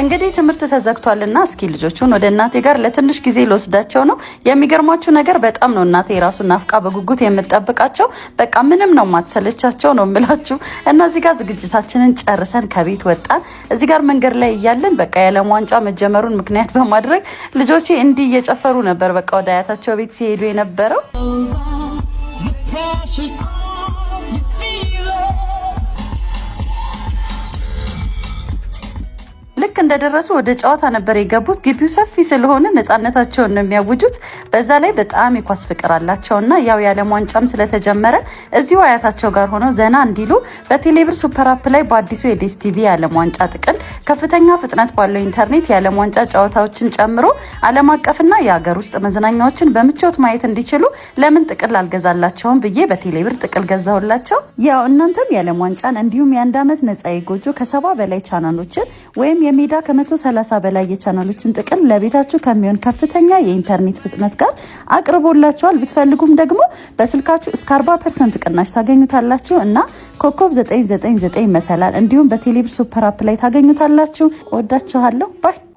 እንግዲህ ትምህርት ተዘግቷልና እስኪ ልጆቹን ወደ እናቴ ጋር ለትንሽ ጊዜ ልወስዳቸው ነው። የሚገርማችሁ ነገር በጣም ነው እናቴ ራሱ ናፍቃ በጉጉት የምጠብቃቸው። በቃ ምንም ነው ማትሰለቻቸው ነው የምላችሁ። እና እዚህ ጋር ዝግጅታችንን ጨርሰን ከቤት ወጣን። እዚህ ጋር መንገድ ላይ እያለን በቃ የዓለም ዋንጫ መጀመሩን ምክንያት በማድረግ ልጆቼ እንዲህ እየጨፈሩ ነበር በቃ ወደ አያታቸው ቤት ሲሄዱ የነበረው። ልክ እንደደረሱ ወደ ጨዋታ ነበር የገቡት። ግቢው ሰፊ ስለሆነ ነፃነታቸውን ነው የሚያውጁት። በዛ ላይ በጣም የኳስ ፍቅር አላቸውና ያው የዓለም ዋንጫም ስለተጀመረ እዚሁ አያታቸው ጋር ሆነው ዘና እንዲሉ በቴሌብር ሱፐር አፕ ላይ በአዲሱ የዴስ ቲቪ የዓለም ዋንጫ ጥቅል ከፍተኛ ፍጥነት ባለው ኢንተርኔት የዓለም ዋንጫ ጨዋታዎችን ጨምሮ ዓለም አቀፍና የሀገር ውስጥ መዝናኛዎችን በምቾት ማየት እንዲችሉ ለምን ጥቅል አልገዛላቸውም ብዬ በቴሌብር ጥቅል ገዛሁላቸው። ያው እናንተም የዓለም ዋንጫን እንዲሁም የአንድ ዓመት ነፃ የጎጆ ከ70 በላይ ቻናሎችን ወይም የሜዳ ከ130 በላይ የቻናሎችን ጥቅል ለቤታችሁ ከሚሆን ከፍተኛ የኢንተርኔት ፍጥነት ጋር አቅርቦላችኋል። ብትፈልጉም ደግሞ በስልካችሁ እስከ 40% ቅናሽ ታገኙታላችሁ እና ኮከብ 999 መሰላል እንዲሁም በቴሌብር ሱፐር አፕ ላይ ታገኙታላችሁ። ወዳችኋለሁ ባይ